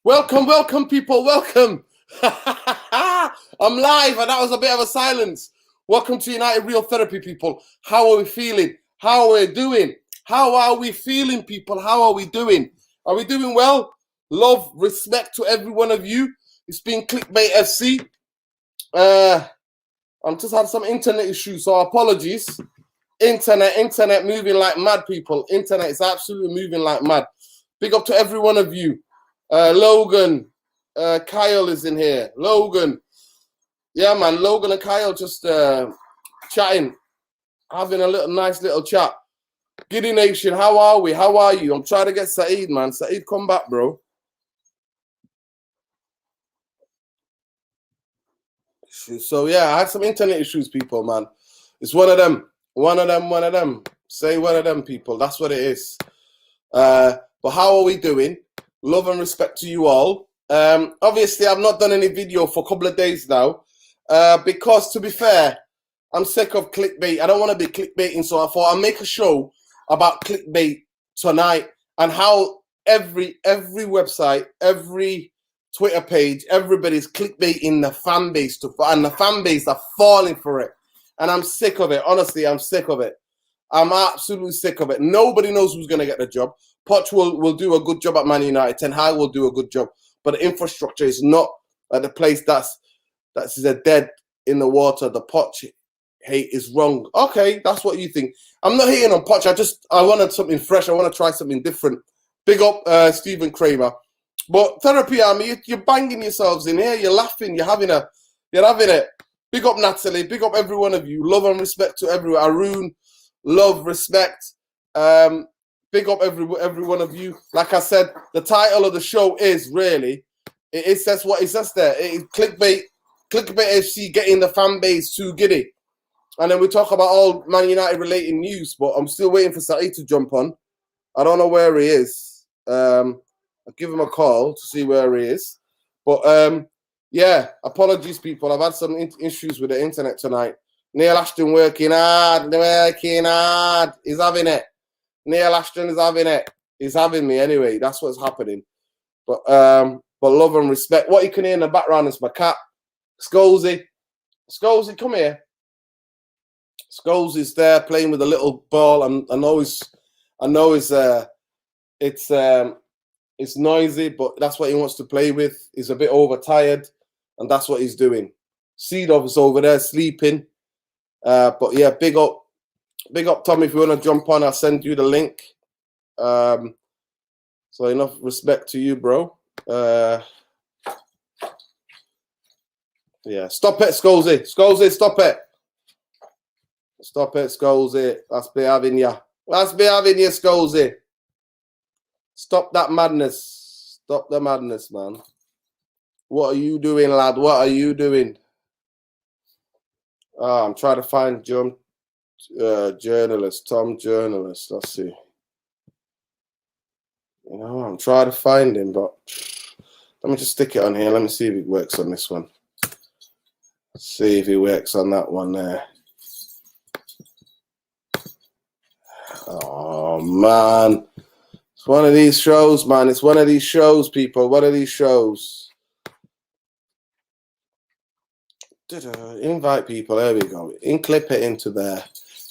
Welcome, people. Welcome. I'm live, and that was a bit of a silence. Welcome to United Real Therapy, people. How are we feeling? How are we doing? How are we feeling, people? How are we doing? Are we doing well? Love, respect to every one of you. It's been Clickbait FC. I'm just had some internet issues, so apologies. Internet moving like mad, people. Internet is absolutely moving like mad. Big up to every one of you. Logan, Kyle is in here. Logan. Yeah, man. Logan and Kyle just chatting, having a nice little chat. Giddy Nation, how are we? How are you? I'm trying to get Saeed, man. Saeed, come back, bro. So, yeah, I had some internet issues, people, man. It's one of them. Say one of them, people. That's what it is. But how are we doing? Love and respect to you all. Obviously, I've not done any video for a couple of days now because, to be fair, I'm sick of clickbait. I don't want to be clickbaiting, so I thought I'll make a show about clickbait tonight and how every website, every Twitter page, everybody's clickbaiting the fan base, and the fan base are falling for it. And I'm sick of it. Honestly, I'm sick of it. I'm absolutely sick of it. Nobody knows who's going to get the job. Poch will do a good job at Man United. Ten Hag will do a good job. But the infrastructure is not at the place that's a dead in the water. The Poch hate is wrong. Okay, that's what you think. I'm not hating on Poch. I wanted something fresh. I want to try something different. Big up Stephen Kramer. But Therapy Army, you're banging yourselves in here. You're laughing. You're having it. Big up Natalie. Big up every one of you. Love and respect to everyone. Arun. Love, respect. Big up every one of you. Like I said, the title of the show is really, it says what it says there. It is Clickbait FC getting the fan base too giddy. And then we talk about all Man United related news, but I'm still waiting for Saeed to jump on. I don't know where he is. I'll give him a call to see where he is. But yeah, apologies, people. I've had some issues with the internet tonight. Neil Ashton working hard. He's having it. Neil Ashton is having it. He's having me anyway. That's what's happening. But love and respect. What you can hear in the background is my cat, Scholesy. Scholesy, come here. Scholesy's there playing with a little ball. I know it's noisy, but that's what he wants to play with. He's a bit overtired, and that's what he's doing. Seedorf is over there sleeping. But yeah, big up Tom. If you want to jump on, I'll send you the link. So enough respect to you, bro. Yeah, stop it, Scholesy. Scholesy, stop it. Stop it, Scholesy. That's behaving you. That's behaving you, Scholesy. Stop that madness. Stop the madness, man. What are you doing, lad? What are you doing? I'm trying to find journalist, Tom Journalist. Let's see. You know, I'm trying to find him, but let me just stick it on here. Let me see if it works on this one. See if it works on that one there. Oh, man. It's one of these shows, man. It's one of these shows, people. One of these shows. Invite people. There we go. Clip it into there.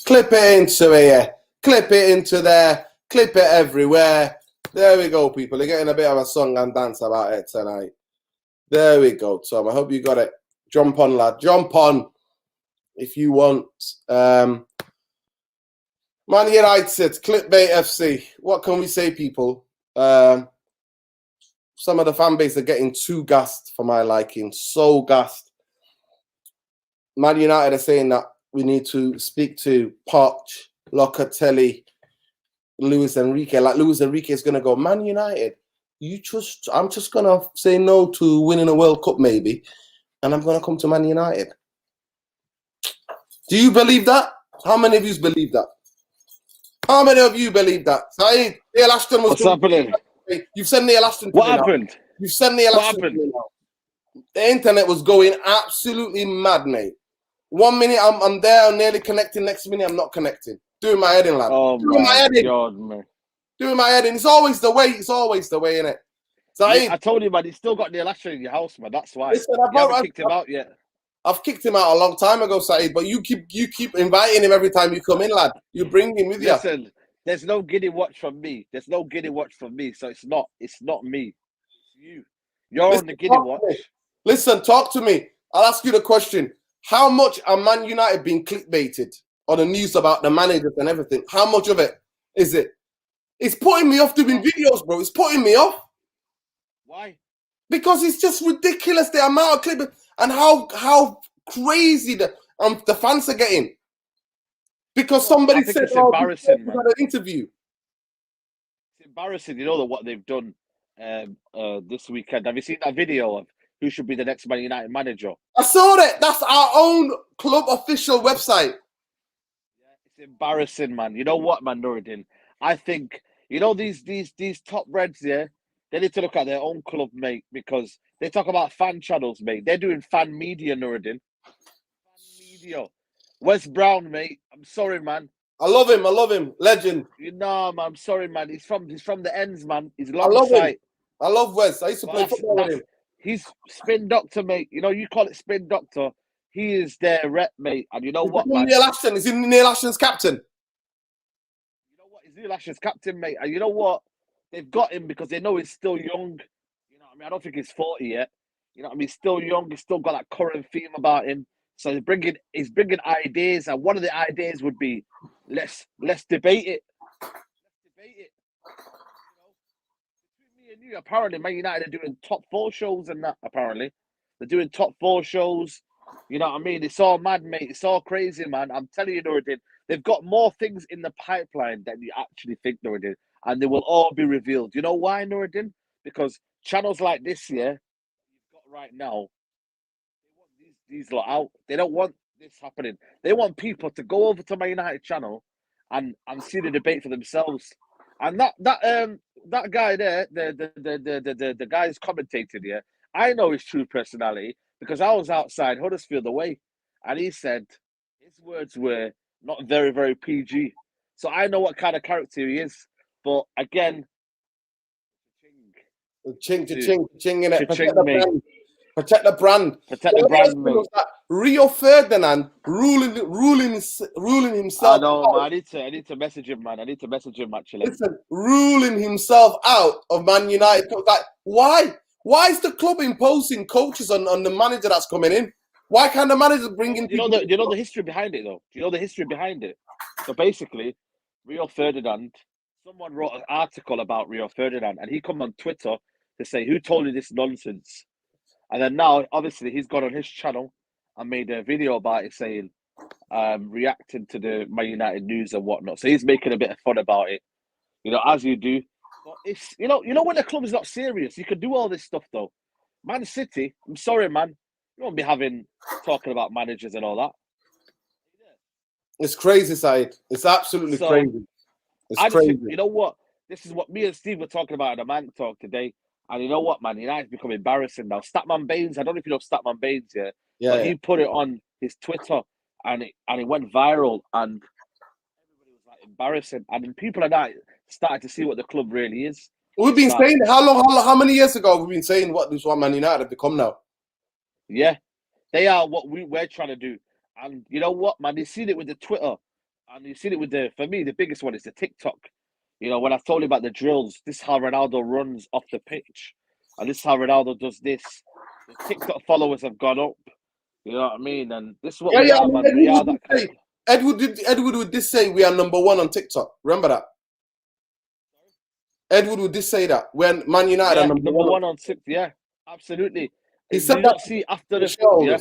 Clip it into here. Clip it into there. Clip it everywhere. There we go, people. They're getting a bit of a song and dance about it tonight. There we go, Tom. I hope you got it. Jump on, lad. Jump on if you want. Man United, Clickbait FC. What can we say, people? Some of the fan base are getting too gassed for my liking. So gassed. Man United are saying that we need to speak to Poch, Locatelli, Luis Enrique. Like Luis Enrique is going to go, Man United, I'm just going to say no to winning a World Cup maybe, and I'm going to come to Man United. Do you believe that? How many of you believe that? How many of you believe that? Saeed, Neil Ashton was... What's happening? You've sent Neil Ashton to What happened? Now. You've sent Neil Ashton to me now. The internet was going absolutely mad, mate. 1 minute I'm there, I'm nearly connecting. Next minute I'm not connecting. Doing my head in, lad. Oh Doing my head in. God, man. Doing my head in. It's always the way. It's always the way, innit? Saeed, I told you, man, he's still got Neil Asher in your house, man. That's why. listen, You haven't kicked him out yet. I've kicked him out a long time ago, Saeed, but you keep inviting him every time you come in, lad. You bring him with you. Listen, there's no Giddy watch from me. There's no Giddy watch from me. So it's not me. It's you. You're on the Giddy watch. Listen, talk to me. I'll ask you the question. How much are Man United being clickbaited on the news about the managers and everything? How much of it is it? It's putting me off doing videos, bro. It's putting me off. Why? Because it's just ridiculous, the amount of clickbait and how crazy the fans are getting. Because somebody said, it's embarrassing, man. Had an interview. It's embarrassing, you know, what they've done this weekend. Have you seen that video of who should be the next Man United manager? I saw that. That's our own club official website. Yeah, it's embarrassing, man. You know what, man, Nuruddin? I think, you know, these top reds, yeah, they need to look at their own club, mate, because they talk about fan channels, mate. They're doing fan media, Nuruddin. Fan media. Wes Brown, mate. I'm sorry, man. I love him. Legend. You know, man, I'm sorry, man. He's from the ends, man. He's long I love sight. him. I love Wes. I used to play football with him. He's spin doctor, mate. You know, you call it spin doctor. He is their rep, mate. And you know what, man? Neil Ashton. Is he Neil Ashton's captain? You know what? He's Neil Ashton's captain, mate. And you know what? They've got him because they know he's still young. You know what I mean? I don't think he's 40 yet. You know what I mean? He's still young. He's still got that current theme about him. So he's bringing ideas. And one of the ideas would be, let's debate it. Let's debate it. Me and you, apparently, Man United are doing top 4 shows and that, apparently. They're doing top 4 shows. You know what I mean? It's all mad, mate. It's all crazy, man. I'm telling you, Nuruddin, they've got more things in the pipeline than you actually think, Nuruddin. And they will all be revealed. You know why, Nuruddin? Because channels like this, yeah, you've got right now, they want these lot out. They don't want this happening. They want people to go over to My United channel and see the debate for themselves. And that guy there, the guy who's commentated here, I know his true personality because I was outside Huddersfield away, and he said his words were not very, very PG. So I know what kind of character he is. But again, ching in it. Protect the brand. Protect the brand, mate. Rio Ferdinand ruling himself. I know, man. I need to message him, man. I need to message him, actually. Listen, ruling himself out of Man United. Like, why? Why is the club imposing coaches on the manager that's coming in? Why can't the manager bring in? You know the history behind it, though. Do you know the history behind it? So basically, Rio Ferdinand. Someone wrote an article about Rio Ferdinand, and he come on Twitter to say, "Who told you this nonsense?" And then now, obviously, he's gone on his channel and made a video about it, saying, reacting to the Man United news and whatnot. So he's making a bit of fun about it, you know, as you do. But it's you know when the club is not serious, you can do all this stuff though. Man City, I'm sorry, man, you won't be talking about managers and all that. It's crazy, Saeed. It's absolutely crazy. It's crazy. Think, you know what? This is what me and Steve were talking about in the Man Talk today. And you know what, man? United's become embarrassing now. Statman Baines, I don't know if you know Statman Baines, but he put it on his Twitter, and it went viral, and everybody was like embarrassing. And then people are now starting to see what the club really is. We've been saying how many years ago have we been saying what this one Man United have become now? Yeah, they are what we're trying to do. And you know what, man? You've seen it with the Twitter, and you've seen it with for me, the biggest one is the TikTok. You know, when I told you about the drills, this is how Ronaldo runs off the pitch. And this is how Ronaldo does this. The TikTok followers have gone up. You know what I mean? And this is what we are, man. We are that kind of... Edward would just say we are number 1 on TikTok. Remember that? Edward would just say that. When Man United are number 1 on TikTok. Yeah, absolutely. He said that. See after the show. Yeah.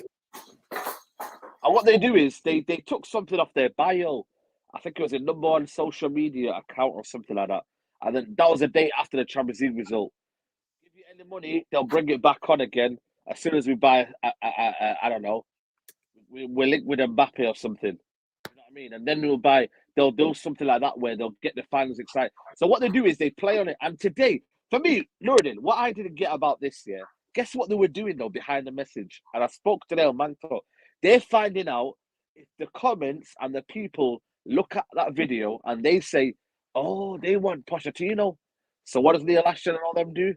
And what they do is they took something off their bio. I think it was a number 1 social media account or something like that. And then that was a day after the Champions League result. Give you any money, they'll bring it back on again as soon as we buy, I don't know, we're linked with Mbappe or something. You know what I mean? And then they'll do something like that where they'll get the fans excited. So what they do is they play on it. And today, for me, Nuruddin, what I didn't get about this year, guess what they were doing though behind the message? And I spoke today on Man Talk. They're finding out if the comments and the people look at that video and they say, oh, they want Pochettino. So what does Neil Ashton and all them do?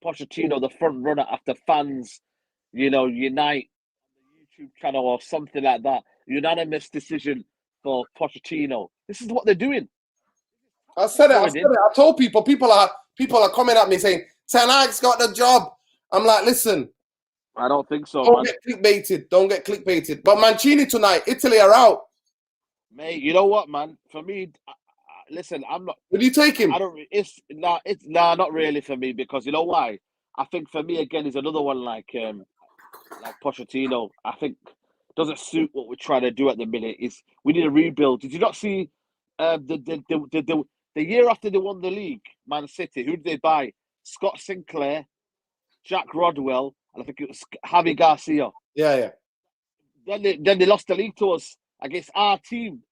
Pochettino the front runner after fans, unite on the YouTube channel or something like that. Unanimous decision for Pochettino. This is what they're doing. I said it. I told people. People are coming at me saying Ten Hag's got the job. I'm like, listen. I don't think so. Don't get clickbaited. Don't get clickbaited. But Mancini tonight, Italy are out. Mate, you know what, man? For me, listen, I'm not. Would you take him? I don't. It's not really for me because you know why? I think for me again is another one like Pochettino. I think doesn't suit what we're trying to do at the minute. Is we need a rebuild. Did you not see the year after they won the league, Man City? Who did they buy? Scott Sinclair, Jack Rodwell, and I think it was Javi Garcia. Yeah. Then they lost the league to us against our team.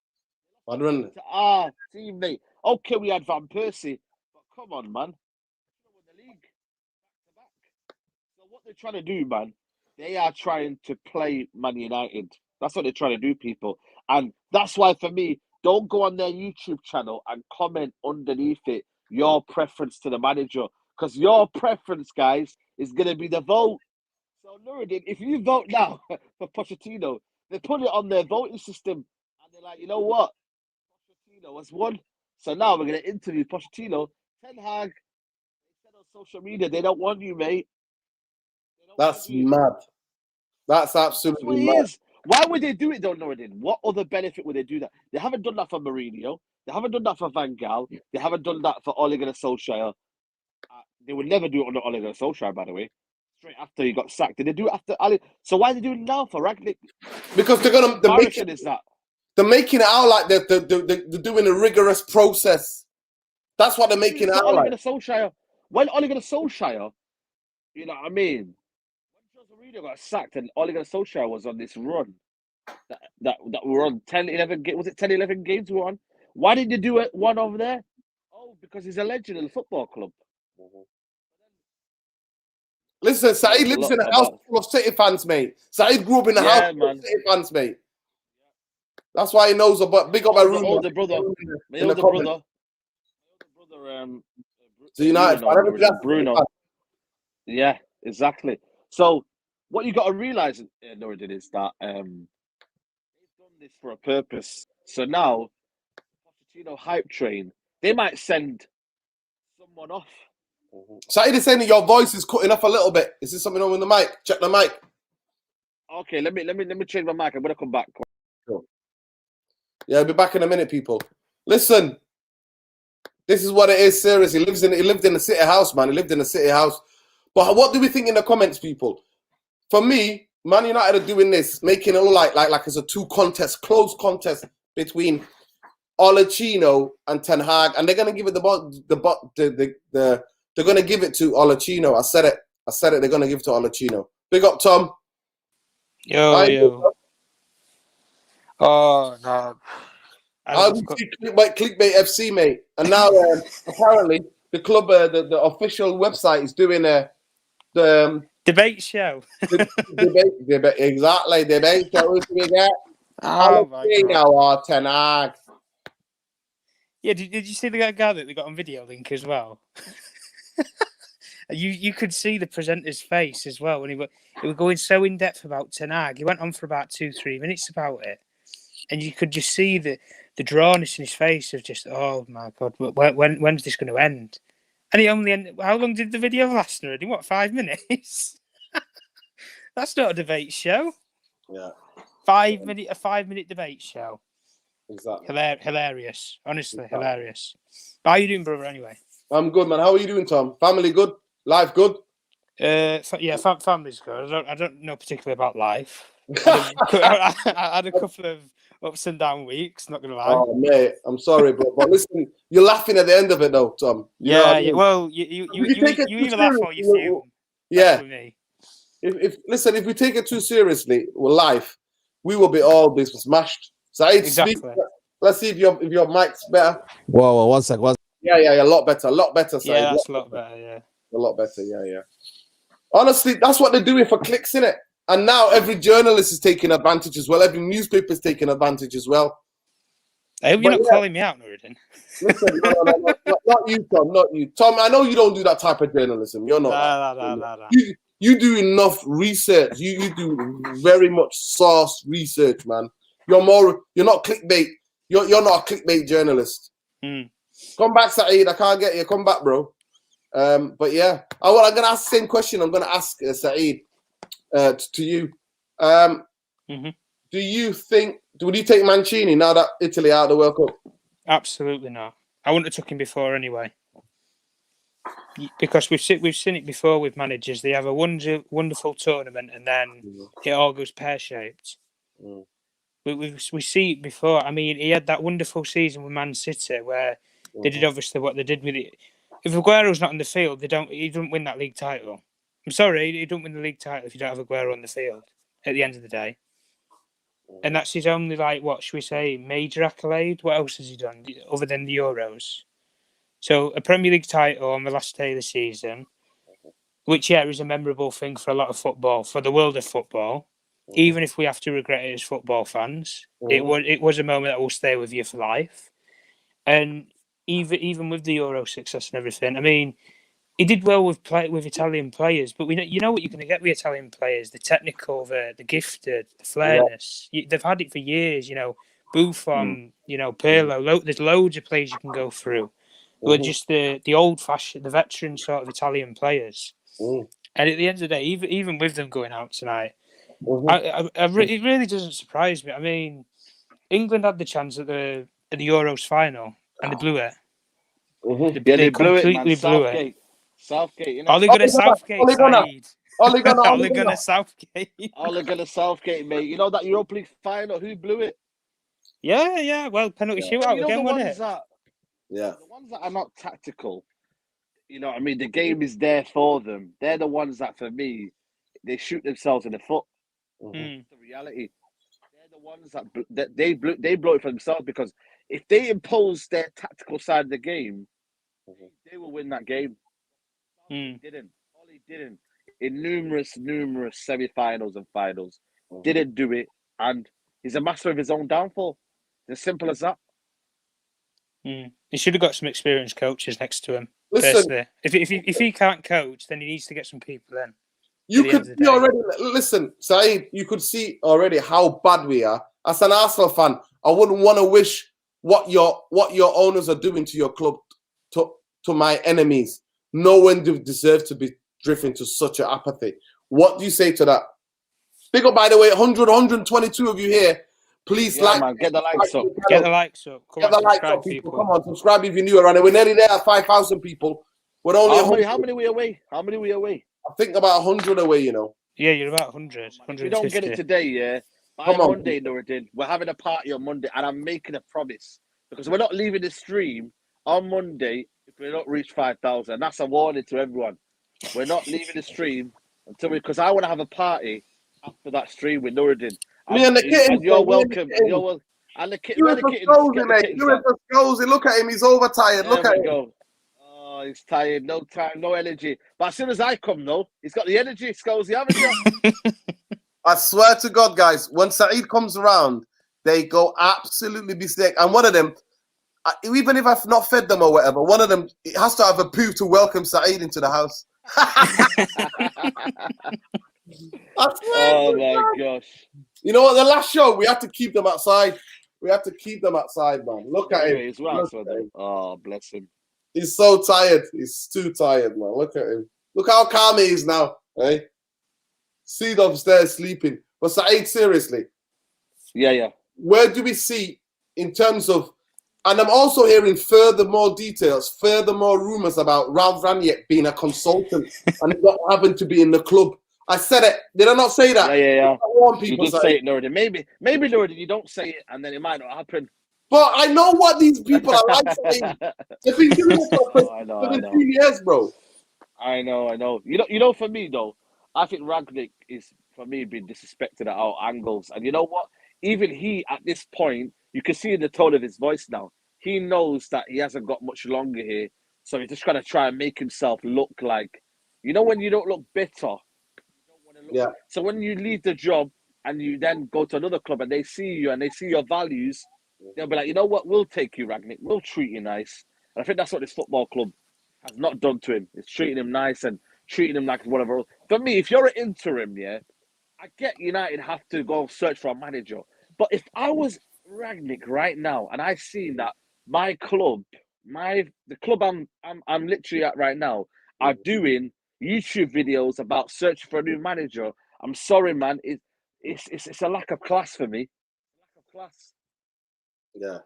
Our teammate. Okay, we had Van Persie, but come on, man. We won the league back-to-back. So what they're trying to do, man, they are trying to play Man United. That's what they're trying to do, people. And that's why, for me, don't go on their YouTube channel and comment underneath it your preference to the manager. Because your preference, guys, is going to be the vote. So, Nuruddin, if you vote now for Pochettino, they put it on their voting system. And they're like, you know what? Pochettino has won. So now we're going to interview Pochettino. Ten Hag, they said on social media, they don't want you, mate. That's mad. That's absolutely mad. Why would they do it, though, Nuruddin? What other benefit would they do that? They haven't done that for Mourinho. They haven't done that for Van Gaal. They haven't done that for Ole Gunnar Solskjaer. They would never do it under Ole Gunnar Solskjaer, by the way. Straight after he got sacked. Did they do it after Ali? So why are they doing it now for Ragnick? Because they're making it out like they're doing a rigorous process. That's what they're making it out Ole like. Gunnar Solskjaer, when Ole Gunnar Solskjaer, you know what I mean? When Jose Mourinho got sacked and Ole Gunnar Solskjaer was on this run that we were on 10, 11 games. Was it 10, 11 games we were on? Why did you do it one over there? Oh, because he's a legend in the football club. Listen, Saeed lives in a house full of City fans, mate. Saeed grew up in a house full of City fans, mate. That's why he knows about big up my room. My older brother. So United fan. Bruno. Yeah, exactly. So what you got to realize, Nuruddin, is that they've done this for a purpose. So now, Pochettino hype train, they might send someone off. Saeed is saying that your voice is cutting off a little bit. Is there something wrong with the mic? Check the mic. Okay, let me change my mic. I'm gonna come back. Sure. Yeah, I'll be back in a minute, people. Listen, this is what it is. Seriously, he lived in a city house, man. He lived in a city house. But what do we think in the comments, people? For me, Man United are doing this, making it look like it's a close contest between Olachino and Ten Hag, and they're gonna give it they're gonna give it to Olachino. I said it. They're gonna give it to Olachino. Big up, Tom. Yo. Oh no. I would see Clickbait FC, mate. And now apparently the club, the official website is doing the debate show. debate, exactly. Debate show. Who do we get? Oh my God. Ten Hag. Yeah, did you see the guy that they got on video link as well? You could see the presenter's face as well when he was going so in depth about Ten Hag. He went on for about 2-3 minutes about it, and you could just see the drawness in his face of just, oh my God, when's this going to end? And he only ended. How long did the video last already? What, 5 minutes? That's not a debate show. Yeah, a 5-minute debate show. Exactly. Hilarious. Honestly, hilarious. How are you doing, brother, anyway? I'm good, man. How are you doing, Tom? Family good? Life good? Family's good. I don't know particularly about life. I had a couple of ups and down weeks, not going to lie. Oh, mate, I'm sorry, bro. But listen, you're laughing at the end of it, though, Tom. You know what I mean? Well, you either laugh or you fume. Yeah. If we take it too seriously with life, we will be all this smashed. Saeed, exactly. Let's see if your mic's better. Whoa, one sec. Yeah, a lot better, Saeed. Yeah, that's a lot better, yeah. A lot better, yeah. Honestly, that's what they're doing for clicks, innit? And now every journalist is taking advantage as well. Every newspaper is taking advantage as well. I hope you're not calling me out, Nuruddin. Listen, Not you, Tom. Not you, Tom. I know you don't do that type of journalism. You're not. Nah. You do enough research. You do very much source research, man. You're not clickbait. You're not a clickbait journalist. Come back, Saeed. I can't get you. Come back, bro. But yeah, I'm gonna ask the same question. I'm gonna ask Saeed to you. Do you think? Would you take Mancini now that Italy out of the World Cup? Absolutely not. I wouldn't have took him before anyway. Because we've seen it before with managers. They have a wonderful tournament and then it all goes pear-shaped. We see it before. I mean, he had that wonderful season with Man City where they did obviously what they did with it. If Aguero's not on the field, he don't win that league title. I'm sorry, he don't win the league title if you don't have Aguero on the field at the end of the day. And that's his only, what should we say, major accolade? What else has he done other than the Euros? So a Premier League title on the last day of the season, which, is a memorable thing for a lot of football, for the world of football, even if we have to regret it as football fans. It was a moment that will stay with you for life. And even with the Euro success and everything, I mean, he did well with Italian players, but you know what you're going to get with Italian players: the technical, the gifted, the flairness. They've had it for years. Buffon, Pirlo. There's loads of players you can go through. Who are just the old-fashioned, the veteran sort of Italian players. And at the end of the day, even with them going out tonight, it really doesn't surprise me. I mean, England had the chance at the Euros final, and they blew it. They blew it, man. Southgate, you know. Ole Gunnar Southgate, Saeed. Ole Gunnar Southgate. Ole Gunnar Southgate, mate. You know that Europa League final? Who blew it? Yeah. Well, penalty shootout again, wasn't it? The ones that are not tactical, you know what I mean? The game is there for them. They're the ones that, for me, they shoot themselves in the foot. That's the reality. They're the ones that they blow it for themselves, because if they impose their tactical side of the game, they will win that game. He didn't. In numerous semi-finals and finals, didn't do it, and he's a master of his own downfall. It's as simple as that. He should have got some experienced coaches next to him. Listen, if he can't coach, then he needs to get some people in. You could see already. Listen, Saeed, you could see already how bad we are. As an Arsenal fan, I wouldn't want to wish what your owners are doing to your club to my enemies. No one deserves to be drifting to such an apathy. What do you say to that? Big up, by the way, 122 of you here. Please get the likes up. Get the likes up. Get the likes up, people. Come on, subscribe if you're new around it. We're nearly there at 5,000 people. We're only how many we away? I think about 100 away, you know. Yeah, you're about 100. If we don't get it today, by Monday, Nuruddin, we're having a party on Monday, and I'm making a promise, because we're not leaving the stream on Monday if we don't reach 5,000. That's a warning to everyone. We're not leaving the stream because I want to have a party after that stream with Nuruddin. Me and the kittens. And you're welcome. And the kitten. Look at him. He's overtired. Look at him. Go. Oh, he's tired. No time. No energy. But as soon as I come, he's got the energy. Scully, haven't you? I swear to God, guys, when Saeed comes around, they go absolutely bestek. And one of them, even if I've not fed them or whatever, one of them, it has to have a poo to welcome Saeed into the house. Oh my gosh. You know what? The last show, we had to keep them outside. Man. Look at him. Oh, bless him. He's so tired. He's too tired, man. Look at him. Look how calm he is now. Eh? See upstairs sleeping. But Saeed, seriously. Yeah. Where do we see in terms of, and I'm also hearing furthermore details, furthermore rumors about Ralph Ranieri being a consultant and not having to be in the club. I said it. Did I not say that? Yeah. I want people you did say it, Nuruddin. Maybe, Nuruddin, you don't say it, and then it might not happen. But I know what these people are like saying. They've been doing it for 17 years, bro. I know. You know, for me, though, I think Ragnick is, for me, being disrespected at all angles. And you know what? Even he, at this point, you can see in the tone of his voice now, he knows that he hasn't got much longer here. So he's just going to try and make himself look like, you know, when you don't look bitter. Yeah. So when you leave the job and you then go to another club and they see you and they see your values, they'll be like, you know what? We'll take you, Ragnick. We'll treat you nice. I think that's what this football club has not done to him. It's treating him nice and treating him like whatever. For me, if you're an interim, yeah, I get United have to go search for a manager. But if I was Ragnick right now and I seen that my club, the club I'm literally at right now, are doing YouTube videos about searching for a new manager, I'm sorry, man. It's a lack of class for me. Lack of class. Yeah.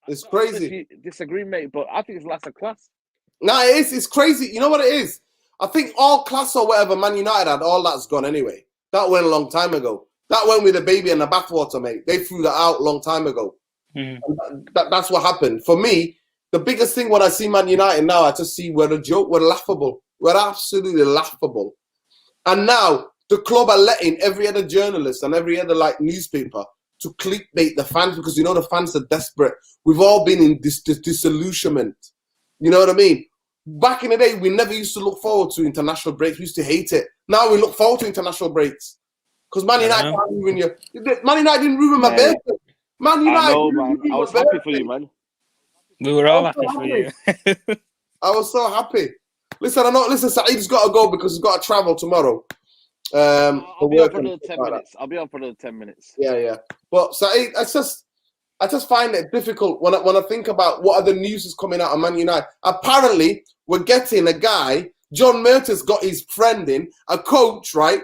It's I don't know crazy. if you disagree, mate, but I think it's lack of class. No, it is. It's crazy. You know what it is? I think all class or whatever Man United had, all that's gone anyway. That went a long time ago. That went with the baby and the bathwater, mate. They threw that out a long time ago. That's what happened. For me, the biggest thing when I see Man United now, I just see we're a joke. We're laughable. We're absolutely laughable. And now the club are letting every other journalist and every other newspaper to clickbait the fans because you know the fans are desperate. We've all been in this disillusionment. You know what I mean? Back in the day, we never used to look forward to international breaks. We used to hate it. Now we look forward to international breaks. Because Man United can't ruin you. Man United didn't ruin my birthday. Man United I know, man. I was happy for you, man. We were all happy for you. I was so happy. Listen, Saeed's got to go because he's got to travel tomorrow. I'll be on for another 10 minutes. I'll be on for another 10 minutes. Yeah. But Saeed, I just find it difficult when I think about what other news is coming out of Man United. Apparently, we're getting a guy, John Murtagh's got his friend in, a coach, right?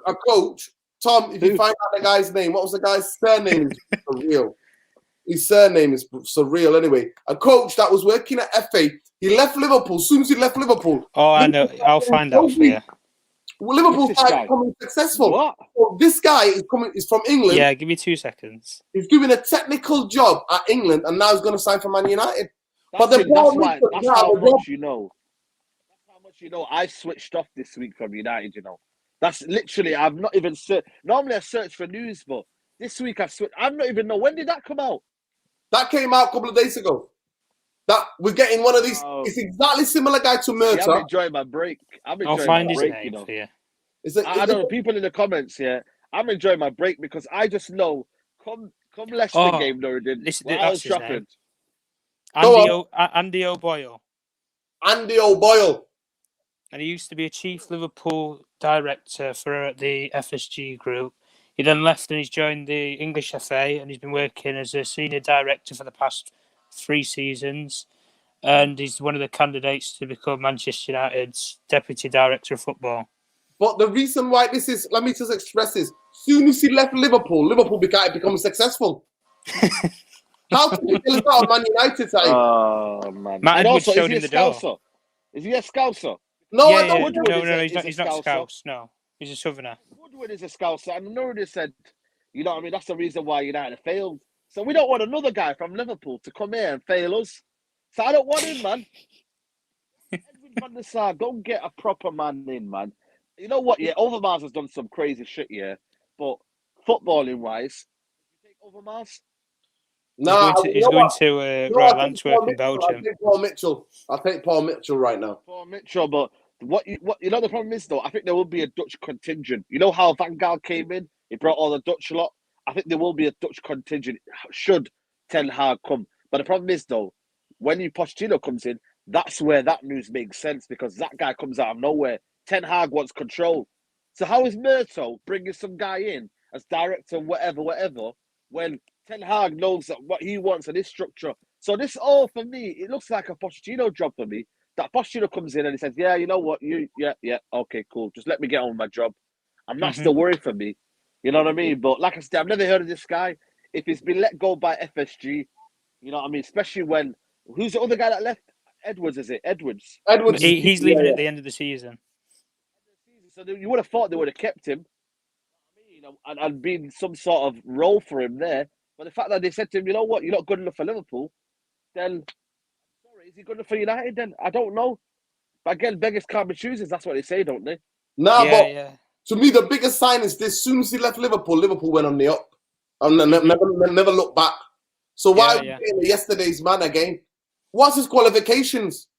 A coach. Tom, if you find out the guy's name, what was the guy's surname? Is surreal. His surname is surreal anyway. A coach that was working at FA. He left Liverpool. As soon as he left Liverpool. Oh, I know. I'll find out for you. Well, Liverpool started becoming successful. What? So this guy is from England. Yeah, give me 2 seconds. He's doing a technical job at England, and now he's going to sign for Man United. That's how much you know. That's how much you know. I switched off this week from United, you know. That's literally, I've not even searched. Normally I search for news, but this week I've switched. I don't even know. When did that come out? That came out a couple of days ago. That we're getting one of these. It's exactly similar guy to Murtaugh. Yeah, I'm enjoying my break. I'll find his name for you. I don't know. People in the comments here, I'm enjoying my break because I just know come Leicester game, Nuruddin. That's his name. Andy O'Boyle. Andy O'Boyle. And he used to be a chief Liverpool director for the FSG group. He then left and he's joined the English FA and he's been working as a senior director for the past 3 seasons. And he's one of the candidates to become Manchester United's deputy director of football. But the reason why this is, let me just express this. Soon as he left Liverpool become successful. How can you tell us about Man United side? Oh, man. Matt and also, is he a the door. Scouser? Is he a Scouser? No, yeah, I don't. No, he's not Scouse. No, he's a Southerner. Woodward is a Scouser. And Nuruddin said, you know what I mean? That's the reason why United failed. So we don't want another guy from Liverpool to come here and fail us. So I don't want him, man. Edwin van der Sar, go and get a proper man in, man. You know what? Yeah, Overmars has done some crazy shit here, but footballing wise, you take Overmars? No, he's going to Royal Antwerp in Belgium. I'll take Paul Mitchell right now. Paul Mitchell, but what you know the problem is though, I think there will be a Dutch contingent. You know how Van Gaal came in, he brought all the Dutch lot. I think there will be a Dutch contingent should Ten Hag come. But the problem is though, when Pochettino comes in, that's where that news makes sense because that guy comes out of nowhere. Ten Hag wants control. So how is Murtaugh bringing some guy in as director, whatever, when Ten Hag knows what he wants and his structure? So this all, for me, it looks like a Pochettino job for me. That Pochettino comes in and he says, yeah, you know what? Okay, cool. Just let me get on with my job. I'm not still worried for me. You know what I mean? But like I said, I've never heard of this guy. If he's been let go by FSG, you know what I mean? Especially when, who's the other guy that left? Edwards, is it? Edwards. He's leaving at the end of the season. So you would have thought they would have kept him, and been some sort of role for him there. But the fact that they said to him, you know what, you're not good enough for Liverpool, then, sorry, is he good enough for United then? I don't know. But again, beggars can't be choosers. That's what they say, don't they? To me, the biggest sign is this. As soon as he left Liverpool went on the up. And never looked back. So why are we getting yesterday's man again? What's his qualifications?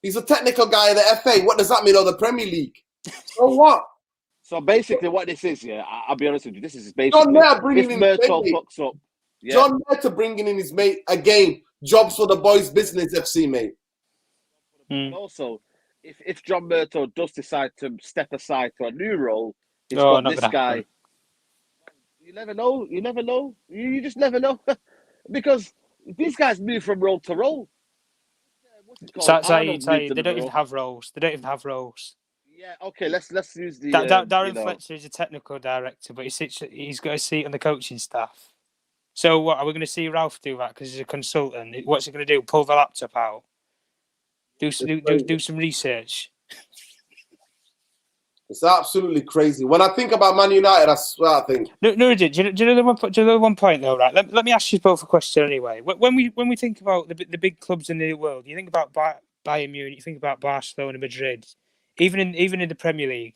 He's a technical guy in the FA. What does that mean on the Premier League? So what? So basically what this is, I'll be honest with you, this is basically John Murtaugh bringing if Murtaugh fucks up. John Murtaugh bringing in his mate again. jobs for the boys' business FC, mate. And also, if John Murto does decide to step aside to a new role, it's Oh, got not this gonna guy. happen. You never know. You never know. You just never know. Because these guys move from role to role. What's it called? Arnold moved They to don't the even role. have roles. They don't even have roles. Yeah, okay, let's use the Darren Fletcher is a technical director, but he's got a seat on the coaching staff. So what are we going to see Ralph do that because he's a consultant? What's he going to do? Pull the laptop out? Do some research? It's absolutely crazy. When I think about Man United, I swear I think. No, do you know the one point though? Right, let me ask you both a question anyway. When we think about the big clubs in the world, you think about Bayern Munich, you think about Barcelona, Madrid, even in the Premier League.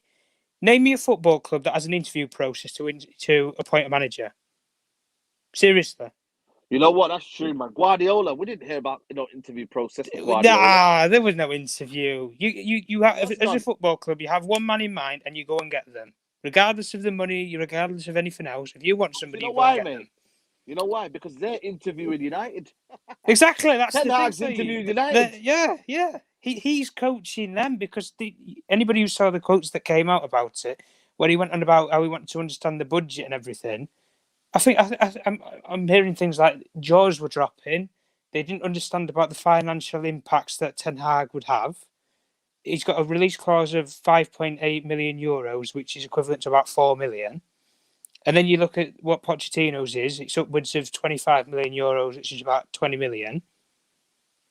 Name me a football club that has an interview process to appoint a manager. Seriously. You know what? That's true, man. Guardiola, we didn't hear about interview process for Guardiola. There was no interview. You have as a football club, you have one man in mind, and you go and get them, regardless of the money, regardless of anything else. If you want somebody, You know go and why, get mate? them. You know why? Because they're interviewing United. Exactly, that's Ten the Hag's thing. interviewing United. Yeah. He's coaching them because anybody who saw the quotes that came out about it, where he went on about how he wanted to understand the budget and everything. I think I'm hearing things like jaws were dropping. They didn't understand about the financial impacts that Ten Hag would have. He's got a release clause of 5.8 million euros, which is equivalent to about 4 million. And then you look at what Pochettino's is; it's upwards of 25 million euros, which is about 20 million.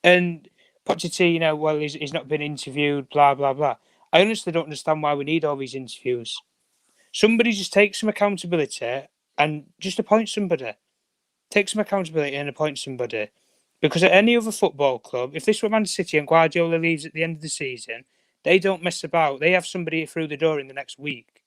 And Pochettino, well, he's not been interviewed, blah blah blah. I honestly don't understand why we need all these interviews. Somebody just take some accountability and just appoint somebody. Take some accountability and appoint somebody. Because at any other football club, if this were Man City and Guardiola leaves at the end of the season, they don't mess about. They have somebody through the door in the next week.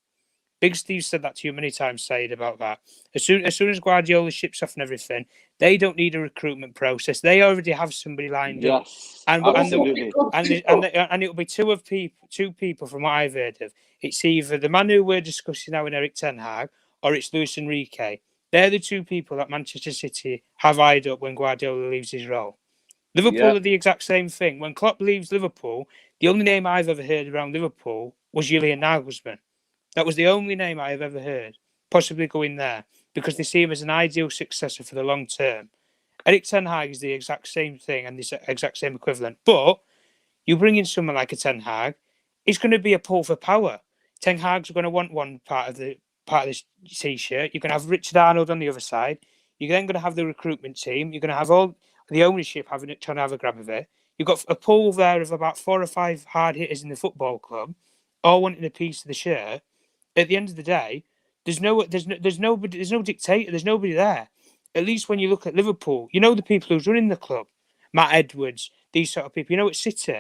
Big Steve said that to you many times, Said, about that. As soon as Guardiola ships off and everything, they don't need a recruitment process. They already have somebody lined up. And Absolutely. And it'll be two people from what I've heard of. It's either the man who we're discussing now in Erik ten Hag, or it's Luis Enrique. They're the two people that Manchester City have eyed up when Guardiola leaves his role. Liverpool are the exact same thing. When Klopp leaves Liverpool, the only name I've ever heard around Liverpool was Julian Nagelsmann. That was the only name I have ever heard, possibly going there, because they see him as an ideal successor for the long term. Erik ten Hag is the exact same thing and the exact same equivalent. But you bring in someone like a Ten Hag, it's going to be a pull for power. Ten Hag's going to want one part of this t-shirt. You're going to have Richard Arnold on the other side. You're then going to have the recruitment team. You're going to have all the ownership trying to have a grab of it. You've got a pool there of about 4 or 5 hard hitters in the football club, all wanting a piece of the shirt. At the end of the day, there's no dictator. There's nobody there. At least when you look at Liverpool, you know the people who's running the club, Matt Edwards, these sort of people. You know, at City,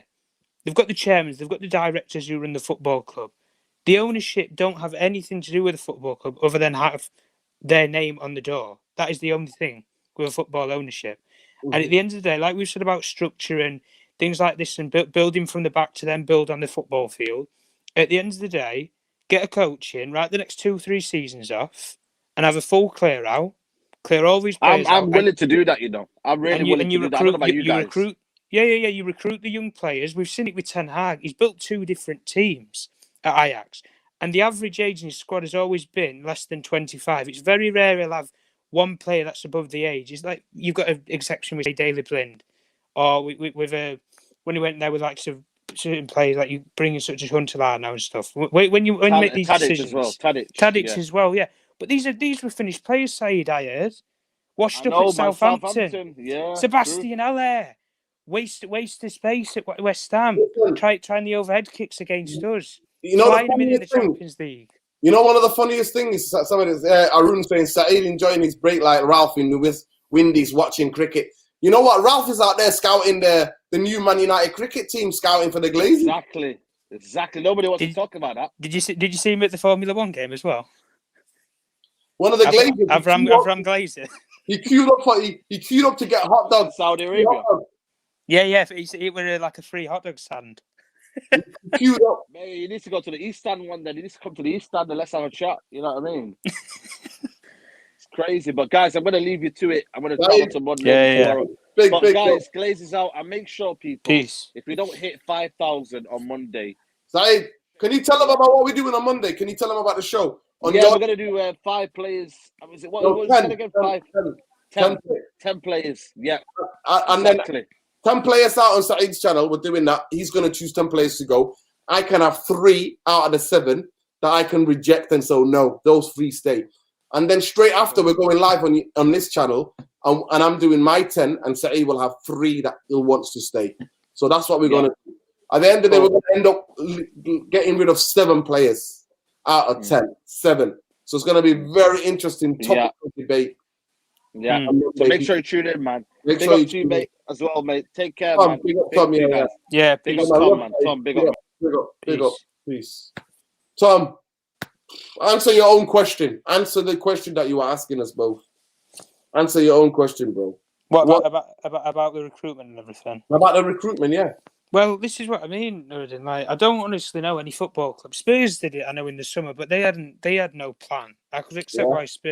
they've got the chairmen, they've got the directors who run the football club. The ownership don't have anything to do with the football club other than have their name on the door. That is the only thing with a football ownership. Mm-hmm. And at the end of the day, like we've said about structure and things like this and building from the back to then build on the football field, at the end of the day, get a coach in, write the next 2-3 seasons off, and have a full clear out. Clear all these players out. I'm willing to do that, you know. I'm really willing to do that. I don't know about you guys. You recruit the young players. We've seen it with Ten Hag. He's built 2 different teams at Ajax. And the average age in his squad has always been less than 25. It's very rare he'll have one player that's above the age. It's like you've got an exception with Daley Blind. Or when he went there with like certain players, like you bring in such as Huntelaar now and stuff. When you make these decisions, Tadic as well, yeah. But these were finished players, Said, I heard. Washed up at Southampton. Yeah, Sebastian Haller. Waste of space at West Ham. Trying the overhead kicks against us. You know Flying him in the Champions League. You know, one of the funniest things is that somebody, Arun saying, Saeed enjoying his break like Ralph in the Windies watching cricket. You know what? Ralph is out there scouting the new Man United cricket team, scouting for the Glazers. Exactly. Nobody wants to talk about that. Did you see him at the Formula One game as well? One of the Glazers. Avram Glazer. He queued up to get hot dogs. Saudi Arabia. Yeah. It was like a free hot dog stand. Queued up. Maybe you need to go to the East Stand one day. You need to come to the East Stand and let's have a chat. You know what I mean? It's crazy. But guys, I'm going to leave you to it. I'm going to travel to Monday tomorrow. Big, But big. guys, Glazes out, and make sure, people, Peace. if we don't hit 5,000 on Monday. Saeed, can you tell them about what we're doing on Monday? Can you tell them about the show? We're going to do 5 players. What was it again? 10 players. Yeah. And exactly. then 10 players out on Saeed's channel. We're doing that. He's going to choose 10 players to go. I can have 3 out of the 7 that I can reject and so no, those 3 stay. And then straight after, we're going live on this channel, and I'm doing my 10, and Saeed will have 3 that he wants to stay. So that's what we're going to do. At the end of the day, we're going to end up getting rid of 7 players out of 10. 7. So it's going to be very interesting topic of debate. Yeah. So make sure you tune in, man. Make big sure up you to you, tune in. mate, as well, mate. Take care, Tom, man. big up, Tom, Yeah, big peace. up, Tom, man. Tom, big up. Big up. Peace. Tom, answer your own question. Answer the question that you were asking us both. Answer your own question, bro. What about the recruitment and everything? About the recruitment, yeah. Well, this is what I mean, Nuruddin. Like, I don't honestly know any football club. Spurs did it, I know, in the summer, but they had no plan. I could accept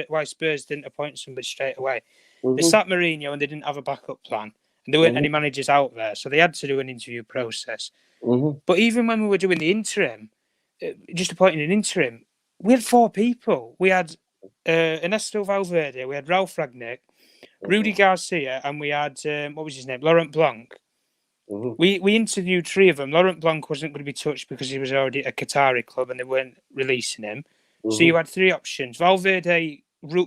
why Spurs didn't appoint somebody straight away. They sat Mourinho and they didn't have a backup plan, and there weren't any managers out there, so they had to do an interview process. But even when we were doing the interim, just appointing an interim, we had 4 people. We had Ernesto Valverde, we had Ralph Ragnick, Rudy Garcia, and we had what was his name, Laurent Blanc. We interviewed 3 of them. Laurent Blanc wasn't going to be touched because he was already at a Qatari club and they weren't releasing him. So you had 3 options. Valverde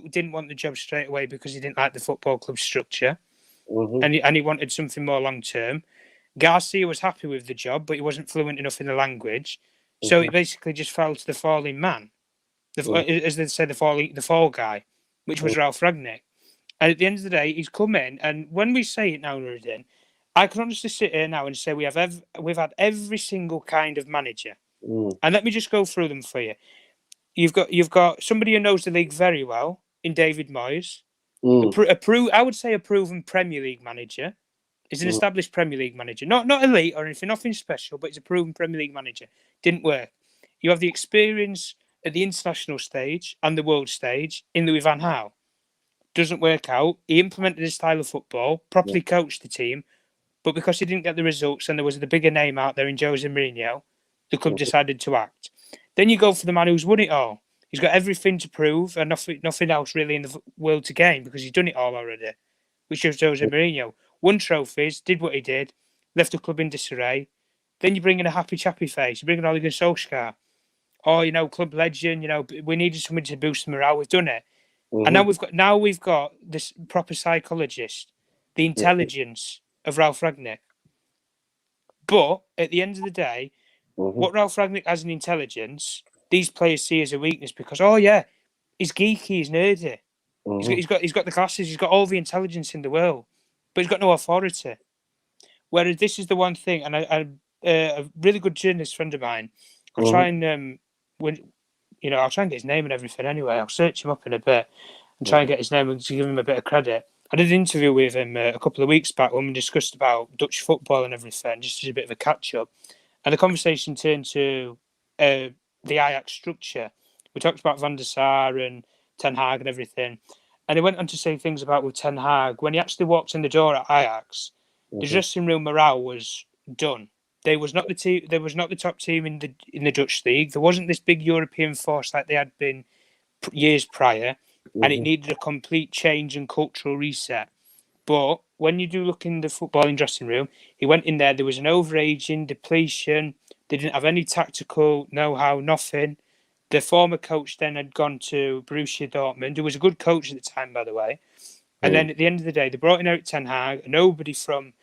didn't want the job straight away because he didn't like the football club structure, and he wanted something more long term. Garcia was happy with the job, but he wasn't fluent enough in the language, so it basically just fell to the falling man, as they say, the fall guy, which was Ralph Ragnick. And at the end of the day, he's come in, and when we say it now, Nuruddin, I can honestly sit here now and say we've had every single kind of manager, and let me just go through them for you. You've got somebody who knows the league very well in David Moyes. I would say a proven Premier League manager. He's an established Premier League manager, not elite or anything, nothing special, but he's a proven Premier League manager. Didn't work. You have the experience at the international stage and the world stage in Louis van Gaal. Doesn't work out. He implemented his style of football, properly coached the team, but because he didn't get the results and there was the bigger name out there in Jose Mourinho, the club decided to act. Then you go for the man who's won it all. He's got everything to prove and nothing else really in the world to gain because he's done it all already, which is Jose Mourinho. Won trophies, did what he did, left the club in disarray. Then you bring in a happy chappy face. You bring in Ole Gunnar Solskjaer. Oh, club legend. We needed somebody to boost the morale. We've done it, and now we've got this proper psychologist, the intelligence of Ralph Ragnick. But at the end of the day, what Ralph Ragnick has in intelligence, these players see as a weakness because he's geeky, he's nerdy. He's got the glasses, he's got all the intelligence in the world, but he's got no authority. Whereas this is the one thing, and a really good journalist friend of mine, I'll try and I'll try and get his name and everything anyway. I'll search him up in a bit and try and get his name and to give him a bit of credit. I did an interview with him a couple of weeks back when we discussed about Dutch football and everything, just as a bit of a catch up. And the conversation turned to the Ajax structure. We talked about Van der Sar and Ten Hag and everything. And he went on to say things about with Ten Hag. When he actually walked in the door at Ajax, the dressing room morale was done. They was not the team. There was not the top team in the Dutch league. There wasn't this big European force like they had been years prior, and it needed a complete change and cultural reset. But when you do look in the footballing dressing room, he went in there. There was an overaging, depletion. They didn't have any tactical know-how, nothing. The former coach then had gone to Borussia Dortmund, who was a good coach at the time, by the way. And then at the end of the day, they brought in Erik Ten Hag, nobody from,